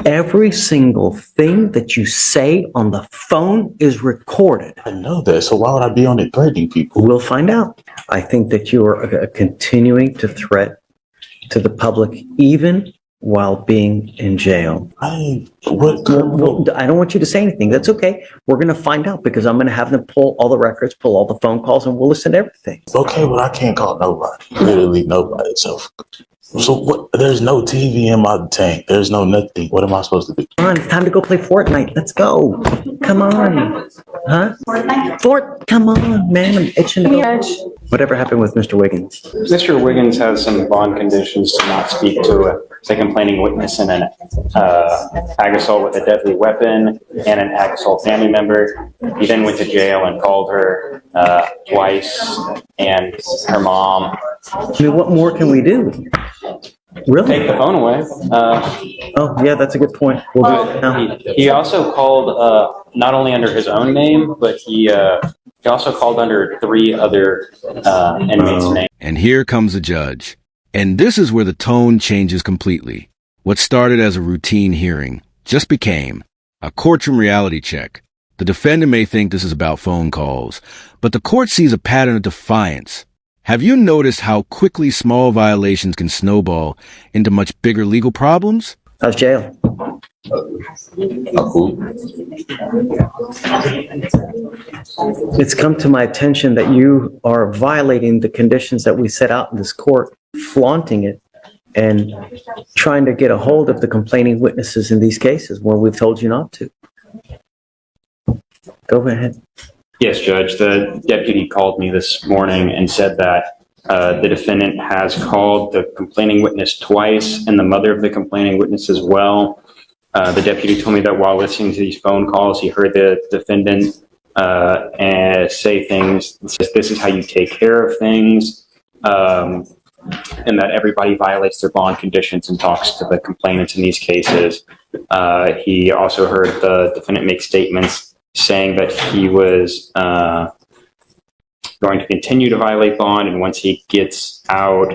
Every single thing that you say on the phone is recorded. I know that, so why would I be on it threatening people? We'll find out. I think that you are continuing to threat to the public, even while being in jail. I don't want you to say anything. That's okay. We're going to find out because I'm going to have them pull all the records, pull all the phone calls, and we'll listen to everything. Okay, but I can't call nobody. Literally nobody. So what? There's no TV in my tank. There's no nothing. What am I supposed to do? Come on, it's time to go play Fortnite. Let's go. Come on. Huh? Come on, man. I'm itching to go. Whatever happened with Mr. Wiggins? Mr. Wiggins has some bond conditions to not speak to a complaining witness in an ag assault with a deadly weapon and an ag assault family member. He then went to jail and called her twice and her mom. I mean, what more can we do? Really? Take the phone away. Oh, yeah, that's a good point. We'll do it now. He also called not only under his own name, but he also called under 3 other inmates' names. And here comes the judge. And this is where the tone changes completely. What started as a routine hearing just became a courtroom reality check. The defendant may think this is about phone calls, but the court sees a pattern of defiance. Have you noticed how quickly small violations can snowball into much bigger legal problems? How's jail? It's come to my attention that you are violating the conditions that we set out in this court, flaunting it, and trying to get a hold of the complaining witnesses in these cases where we've told you not to. Go ahead. Yes, Judge. The deputy called me this morning and said that the defendant has called the complaining witness twice and the mother of the complaining witness as well. The deputy told me that while listening to these phone calls, he heard the defendant say things, says, "This is how you take care of things," and that everybody violates their bond conditions and talks to the complainants in these cases. He also heard the defendant make statements saying that he was going to continue to violate bond, and once he gets out,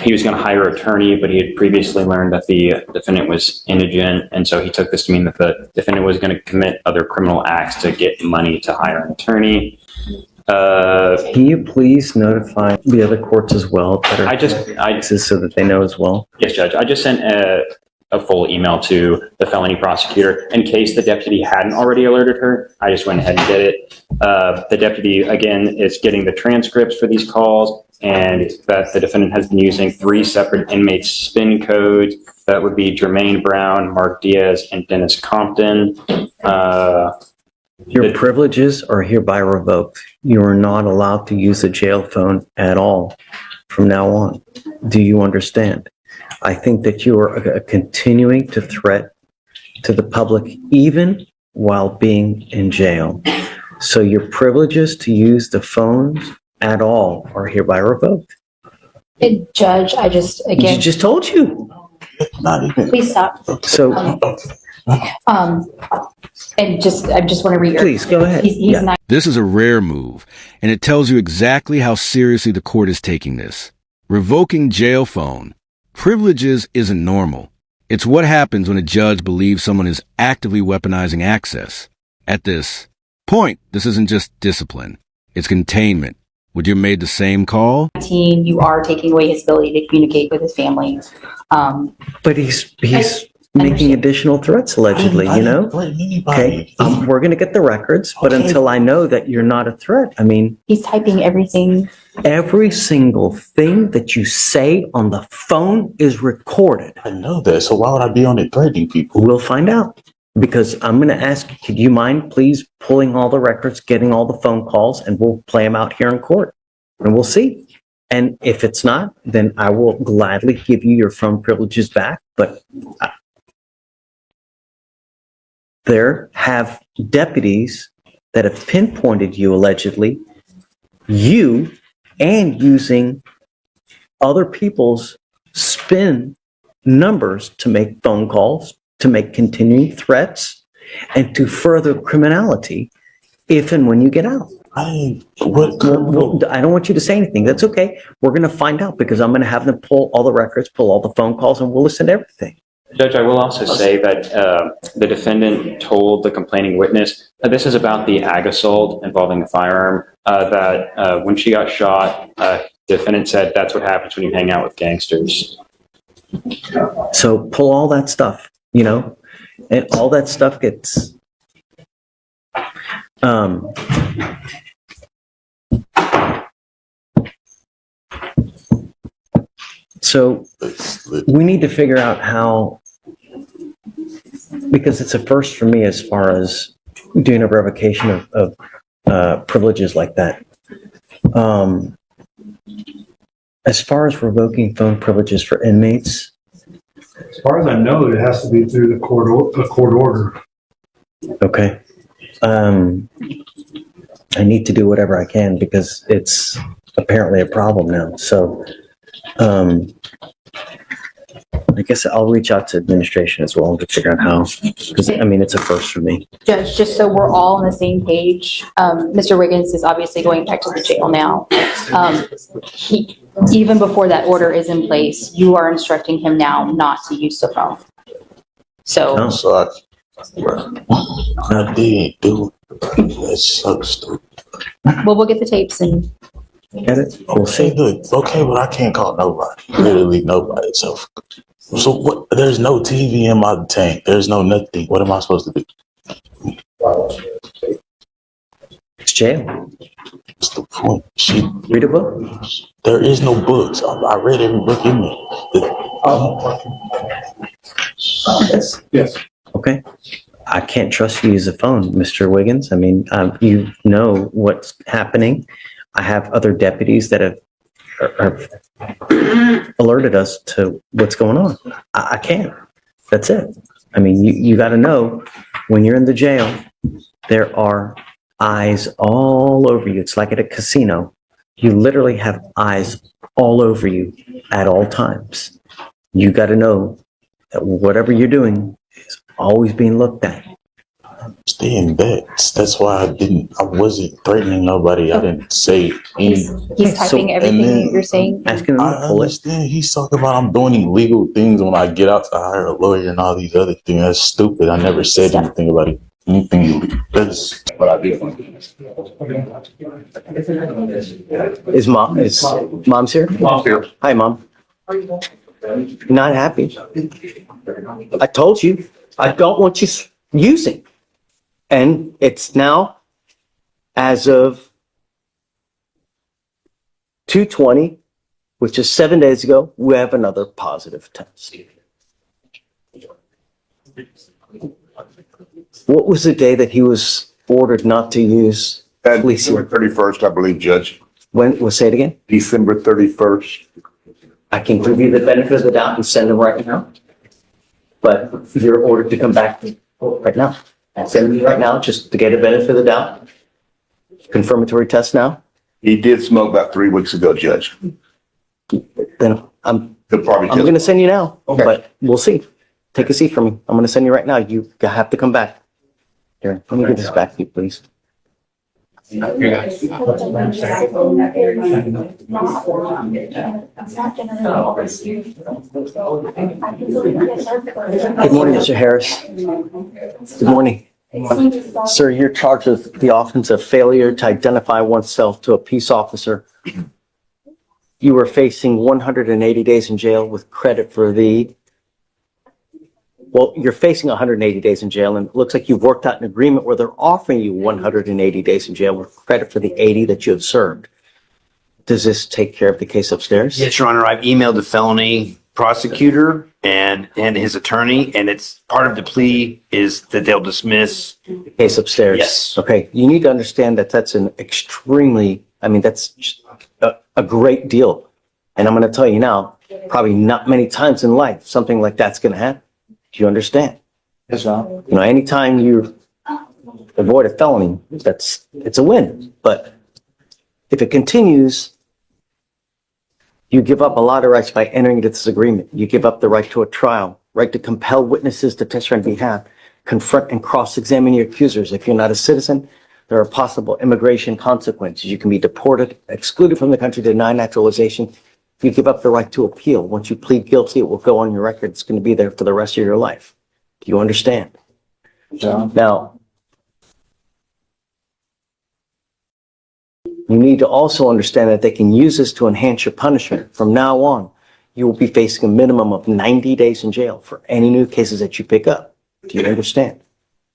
he was going to hire an attorney, but he had previously learned that the defendant was indigent, and so he took this to mean that the defendant was going to commit other criminal acts to get money to hire an attorney. Can you please notify the other courts as well that are so that they know as well? Yes, Judge. I just sent a full email to the felony prosecutor in case the deputy hadn't already alerted her. I just went ahead and did it. The deputy, again, is getting the transcripts for these calls, and that the defendant has been using 3 separate inmates' spin codes. That would be Jermaine Brown, Mark Diaz, and Dennis Compton. Your privileges are hereby revoked. You are not allowed to use a jail phone at all from now on. Do you understand? I think that you are continuing to threat to the public even while being in jail. So your privileges to use the phones at all are hereby revoked. Judge, I just, again. She just told you. Not even. Please stop. So. And I just want to read. Please go ahead. He's not. This is a rare move, and it tells you exactly how seriously the court is taking this. Revoking jail phone privileges isn't normal. It's what happens when a judge believes someone is actively weaponizing access. At this point, this isn't just discipline. It's containment. Would you have made the same call? You are taking away his ability to communicate with his family. But he's making additional threats, allegedly, you know? Okay, we're going to get the records, but until I know that you're not a threat, I mean... He's typing everything. Every single thing that you say on the phone is recorded. I know that, so why would I be on it threatening people? We'll find out. Because I'm going to ask you, could you mind please pulling all the records, getting all the phone calls, and we'll play them out here in court. And we'll see. And if it's not, then I will gladly give you your phone privileges back. But there have deputies that have pinpointed you, allegedly, you and using other people's spin numbers to make phone calls, to make continuing threats, and to further criminality if and when you get out. I don't want you to say anything. That's okay. We're going to find out because I'm going to have them pull all the records, pull all the phone calls, and we'll listen to everything. Judge, I will also say that the defendant told the complaining witness, this is about the ag assault involving the firearm, that when she got shot, the defendant said that's what happens when you hang out with gangsters. So pull all that stuff, and all that stuff gets, so we need to figure out how, because it's a first for me as far as doing a revocation of privileges like that. As far as revoking phone privileges for inmates, As far as I know, it has to be through the court order. okay. I need to do whatever I can because it's apparently a problem now. So, I guess I'll reach out to administration as well to figure out how, because it's a first for me. Judge, just so we're all on the same page, Mr. Wiggins is obviously going back to the jail now. Even before that order is in place, you are instructing him now not to use the phone. So, Oh. So I did do it. That's so stupid. well, we'll get the tapes and Get it? We'll Okay, see. good. Okay, but I can't call nobody. Literally nobody. So what? There's no TV in my tank. There's no nothing. What am I supposed to do? It's jail. What's the point? Read a book. There is no books. I read every book in there. Yes. Okay. I can't trust you to use a phone, Mr. Wiggins. You know what's happening. I have other deputies that have alerted us to what's going on. I can't. That's it. You got to know when you're in the jail, there are eyes all over you. It's like at a casino. You literally have eyes all over you at all times. You got to know that whatever you're doing is always being looked at. Stay in bed. That's why I wasn't threatening nobody. I didn't say he's anything. typing everything you're saying. Asking them I to pull it. understand. He's talking about I'm doing illegal things when I get out to hire a lawyer and all these other things. That's stupid. I never said anything about it. Anything illegal. That's what I did. Is mom's here? Mom's here. Hi, Mom. You're not happy. I told you, I don't want you using. And it's now, as of 2:20, which is 7 days ago, we have another positive test. What was the day that he was ordered not to use police? December 31st, I believe, Judge. When, we'll say it again? December 31st. I can give you the benefit of the doubt and send him right now. But you're ordered to come back right now. Send me right now just to get a benefit of the doubt. Confirmatory test now. He did smoke about 3 weeks ago, Judge. Then I'm He'll probably going to send you now. Okay. But we'll see. Take a seat for me. I'm going to send you right now. You have to come back. Here, let me give this back to you, please. Good morning, Mr. Harris. Good morning. Sir, you're charged with the offense of failure to identify oneself to a peace officer. You were facing 180 days in jail with credit for you're facing 180 days in jail, and it looks like you've worked out an agreement where they're offering you 180 days in jail with credit for the 80 that you have served. Does this take care of the case upstairs? Yes, Your Honor. I've emailed the felony prosecutor and his attorney, and it's part of the plea is that they'll dismiss. Case upstairs? Yes. Okay. You need to understand that that's an extremely, that's just a great deal. And I'm going to tell you now, probably not many times in life something like that's going to happen. Do you understand? Yes, sir. Anytime you avoid a felony, it's a win. But if it continues, you give up a lot of rights by entering into this agreement. You give up the right to a trial, right to compel witnesses to testify on behalf, confront and cross-examine your accusers. If you're not a citizen, there are possible immigration consequences. You can be deported, excluded from the country, denied naturalization, You give up the right to appeal. Once you plead guilty, it will go on your record. It's going to be there for the rest of your life. Do you understand? Yeah. Now, you need to also understand that they can use this to enhance your punishment. From now on, you will be facing a minimum of 90 days in jail for any new cases that you pick up. Do you understand?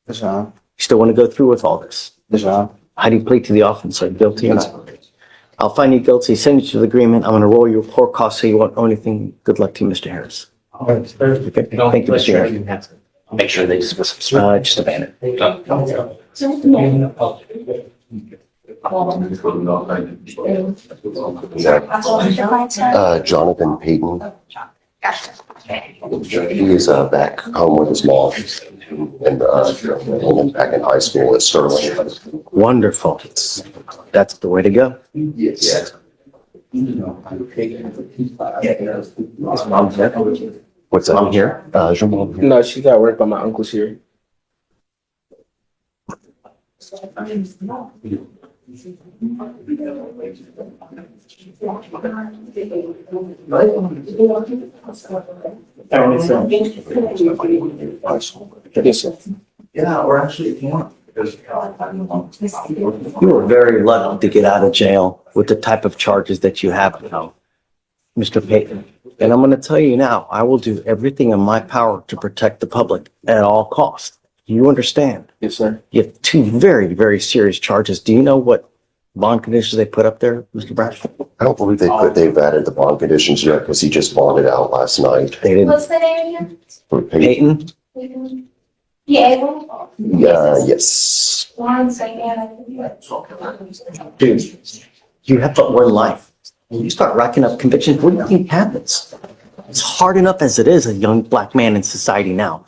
Yes, sir. You still want to go through with all this? Yes, sir. How do you plead to the offense? Are you guilty or not? I'll find you guilty, send you to the agreement. I'm going to roll your report costs so you won't owe anything. Good luck to you, Mr. Harris. Okay. Thank you, Mr. Harris. Make sure they dismiss him. Just a minute. Jonathan Payton. He is back home with his mom and back in high school at Sterling. Wonderful. That's the way to go. Yes. What's that? Mom here? Is your mom here? No, she's at work, but my uncle's here. Yes, sir. Yeah, we're actually, you were very lucky to get out of jail with the type of charges that you have now, Mr. Payton. And I'm going to tell you now, I will do everything in my power to protect the public at all costs. You understand? Yes, sir. You have two very, very serious charges. Do you know what bond conditions they put up there, Mr. Bradshaw? I don't believe they've added the bond conditions yet because he just bonded out last night. They didn't. What's the name again? For Payton. Payton? Yeah. Yes. One second. Dude, you have but one life. When you start racking up convictions, what do you think happens? It's hard enough as it is, a young black man in society now.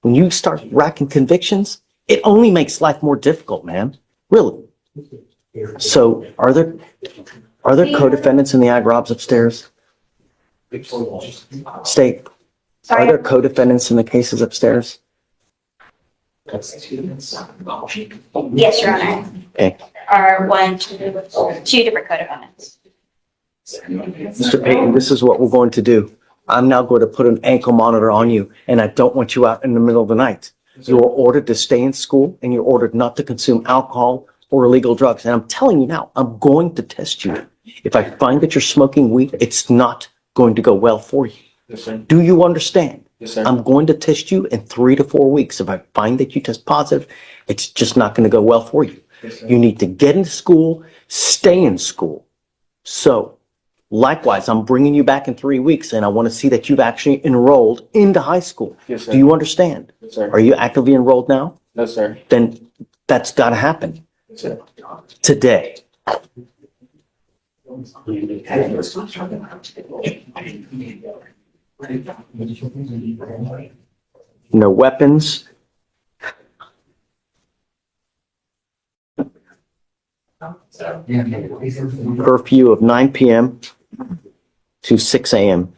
When you start racking convictions, it only makes life more difficult, man. Really. So are there co-defendants in the ag robs upstairs? State, are there co-defendants in the cases upstairs? Yes, Your Honor. Okay. Are two different co-defendants. Mr. Payton, this is what we're going to do. I'm now going to put an ankle monitor on you, and I don't want you out in the middle of the night. You are ordered to stay in school, and you're ordered not to consume alcohol or illegal drugs. And I'm telling you now, I'm going to test you. If I find that you're smoking weed, it's not going to go well for you. Yes, sir. Do you understand? Yes, sir. I'm going to test you in 3 to 4 weeks. If I find that you test positive, it's just not going to go well for you. Yes, sir. You need to get into school, stay in school. So, likewise, I'm bringing you back in 3 weeks, and I want to see that you've actually enrolled into high school. Yes, sir. Do you understand? Yes, sir. Are you actively enrolled now? No, sir. Then that's got to happen Yes, sir. today. No weapons. Curfew of 9 p.m. to 6 a.m.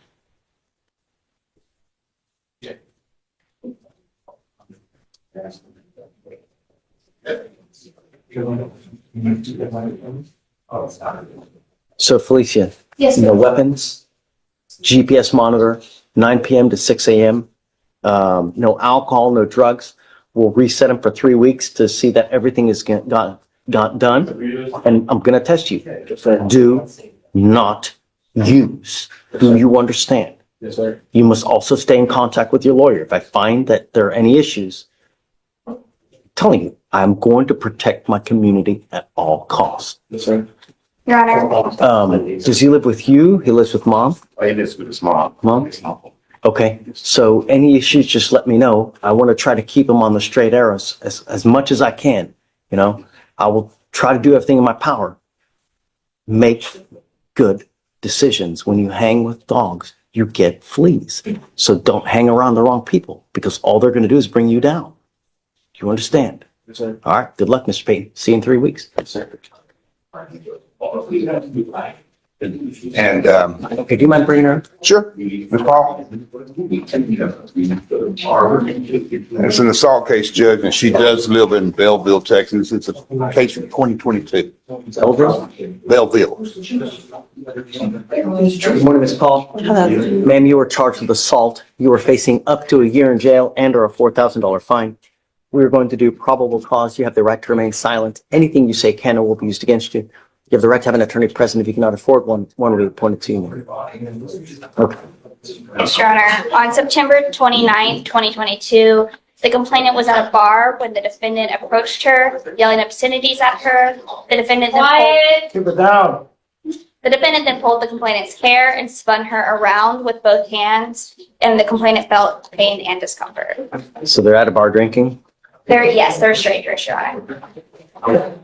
So Felicia, Yes, no sir. weapons, GPS monitor, 9 p.m. to 6 a.m. No alcohol, no drugs. We'll reset them for 3 weeks to see that everything is got done. And I'm going to test you. Yes, sir. Do not use. Do you understand? Yes, sir. You must also stay in contact with your lawyer. If I find that there are any issues, I'm telling you, I'm going to protect my community at all costs. Yes, sir. Your Honor. Does he live with you? He lives with mom? He lives with his mom. Mom? Okay. So any issues, just let me know. I want to try to keep him on the straight arrows as much as I can. You know, I will try to do everything in my power. Make good decisions. When you hang with dogs, you get fleas. So don't hang around the wrong people because all they're going to do is bring you down. Do you understand? Yes, sir. All right. Good luck, Mr. Payton. See you in 3 weeks. Yes, sir. And, Okay, do you mind bringing her? sure, Ms. Paul. It's an assault case, Judge, and she does live in Belleville, Texas. It's a case from 2022. Belleville? Belleville. Good morning, Ms. Paul. Hello. Ma'am, you were charged with assault. You are facing up to a year in jail and or a $4,000 fine. We're going to do probable cause. You have the right to remain silent. Anything you say can or will be used against you. You have the right to have an attorney present. If you cannot afford one will be appointed to you. Okay. Yes, Your Honor. On September 29th, 2022, the complainant was at a bar when the defendant approached her, yelling obscenities at her. The defendant then pulled the complainant's hair and spun her around with both hands, and the complainant felt pain and discomfort. So they're at a bar drinking? They're strangers, Your Honor.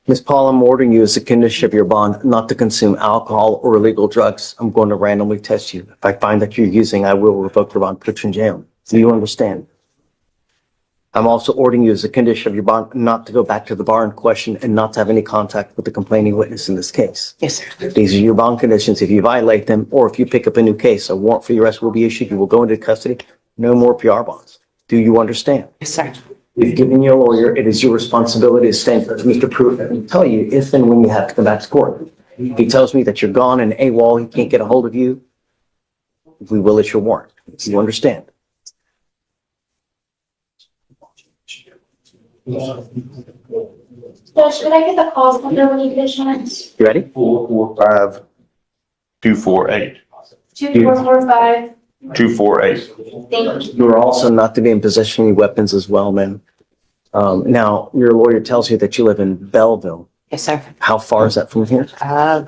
Ms. Paul, I'm ordering you as a condition of your bond not to consume alcohol or illegal drugs. I'm going to randomly test you. If I find that you're using, I will revoke your bond, put you in jail. Do you understand? I'm also ordering you as a condition of your bond not to go back to the bar in question and not to have any contact with the complaining witness in this case. Yes, sir. These are your bond conditions. If you violate them or if you pick up a new case, a warrant for your arrest will be issued. You will go into custody. No more PR bonds. Do you understand? Yes, sir. We've given you a lawyer. It is your responsibility to stand for Mr. Pruitt and tell you if and when you have to come back to court. If he tells me that you're gone and AWOL, he can't get a hold of you, we will issue a warrant. Do you understand? Judge, could I get the calls number when you get a chance? You ready? 445-248. 2445. 248. Thank you. You are also not to be in possession of any weapons as well, ma'am. Now, your lawyer tells you that you live in Belleville. Yes, sir. How far is that from here?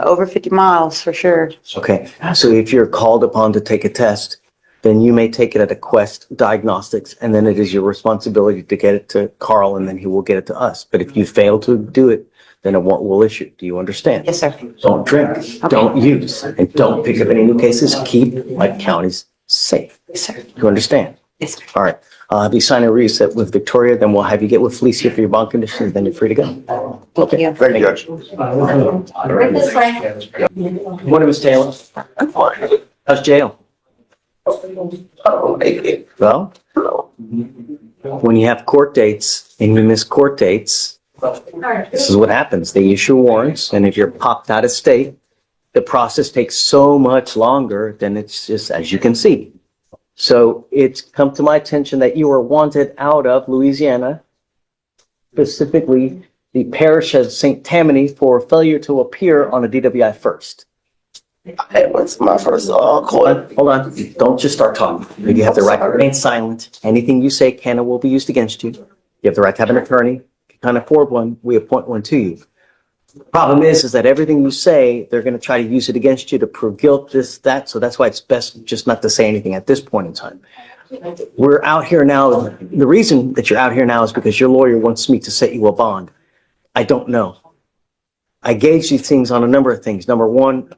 Over 50 miles for sure. Okay, so if you're called upon to take a test, then you may take it at a Quest Diagnostics, and then it is your responsibility to get it to Carl, and then he will get it to us. But if you fail to do it, then a warrant will issue. Do you understand? Yes, sir. Don't drink, don't use, and don't pick up any new cases. Keep my counties safe. Yes, sir. You understand? Yes, sir. All right. I'll have you sign a reset with Victoria, then we'll have you get with Felicia for your bond conditions, then you're free to go. Thank you. Thank you, Judge. This way. Good morning, Ms. Taylor. How's jail? Well, when you have court dates and you miss court dates, this is what happens. They issue warrants, and if you're popped out of state, the process takes so much longer than it's just, as you can see. So it's come to my attention that you are wanted out of Louisiana, specifically the parish of St. Tammany, for failure to appear on a DWI first. What's my first court? Hold on. Don't just start talking. You have the right to remain silent. Anything you say can and will be used against you. You have the right to have an attorney. If you can't afford one, we appoint one to you. The problem is that everything you say, they're going to try to use it against you to prove guilt, this, that. So that's why it's best just not to say anything at this point in time. We're out here now. The reason that you're out here now is because your lawyer wants me to set you a bond. I don't know. I gauge these things on a number of things. Number one,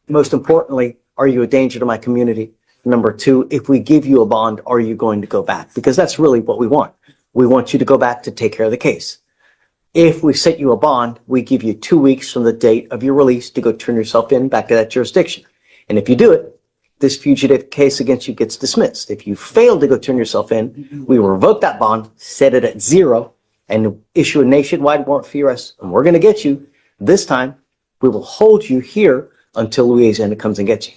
most importantly, are you a danger to my community? Number two, if we give you a bond, are you going to go back? Because that's really what we want. We want you to go back to take care of the case. If we set you a bond, we give you 2 weeks from the date of your release to go turn yourself in back to that jurisdiction. And if you do it, this fugitive case against you gets dismissed. If you fail to go turn yourself in, we will revoke that bond, set it at 0, and issue a nationwide warrant for your arrest. And we're going to get you. This time, we will hold you here until Louisiana comes and gets you.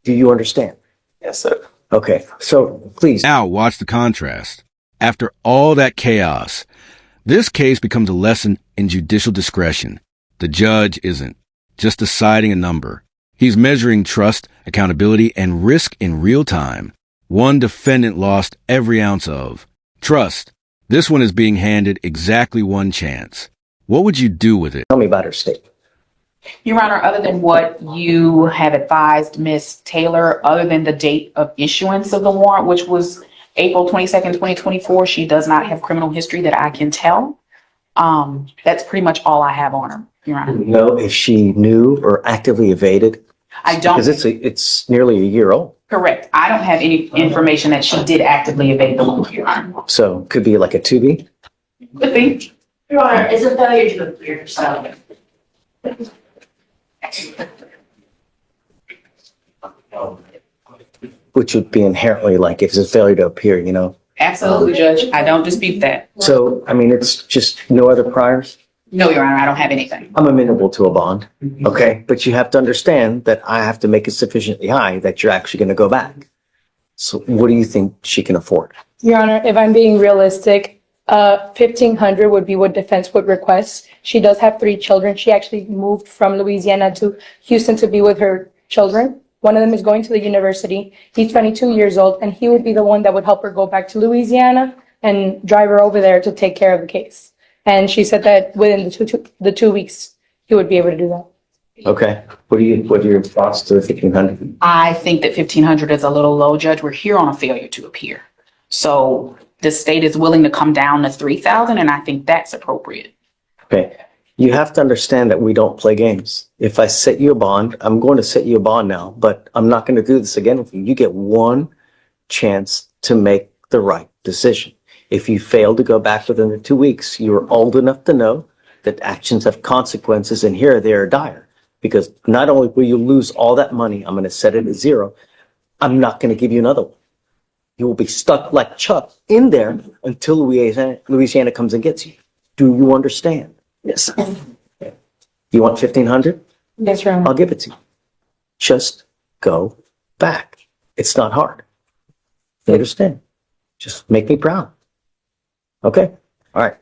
Do you understand? Yes, sir. Okay, so please. Now watch the contrast. After all that chaos, this case becomes a lesson in judicial discretion. The judge isn't just deciding a number. He's measuring trust, accountability, and risk in real time. One defendant lost every ounce of trust. This one is being handed exactly one chance. What would you do with it? Tell me about her state. Your Honor, other than what you have advised Ms. Taylor, other than the date of issuance of the warrant, which was April 22nd, 2024, she does not have criminal history that I can tell. That's pretty much all I have on her, Your Honor. You know if she knew or actively evaded? I don't. Because it's nearly a year old. Correct. I don't have any information that she did actively evade the law, Your Honor. So could be like a 2B? Could be. Your Honor, is a failure to appear yourself. which would be inherently like if it's a failure to appear, you know? Absolutely, Judge. I don't dispute that. So, I mean, it's just no other priors? No, Your Honor, I don't have anything. I'm amenable to a bond, okay? But you have to understand that I have to make it sufficiently high that you're actually going to go back. So what do you think she can afford? Your Honor, if I'm being realistic, 1,500 would be what defense would request. She does have 3 children. She actually moved from Louisiana to Houston to be with her children. One of them is going to the university. He's 22 years old, and he would be the one that would help her go back to Louisiana and drive her over there to take care of the case. And she said that within the 2 weeks, he would be able to do that. Okay. What are your thoughts to the 1,500? I think that 1,500 is a little low, Judge. We're here on a failure to appear. So the state is willing to come down to 3,000, and I think that's appropriate. Okay. You have to understand that we don't play games. If I set you a bond, I'm going to set you a bond now, but I'm not going to do this again with you. You get one chance to make the right decision. If you fail to go back within the 2 weeks, you're old enough to know that actions have consequences, and here they are dire. Because not only will you lose all that money, I'm going to set it at 0. I'm not going to give you another one. You will be stuck like Chuck in there until Louisiana comes and gets you. Do you understand? Yes. You want 1,500? Yes, Your Honor. I'll give it to you. Just go back. It's not hard. You understand? Just make me proud. Okay? All right.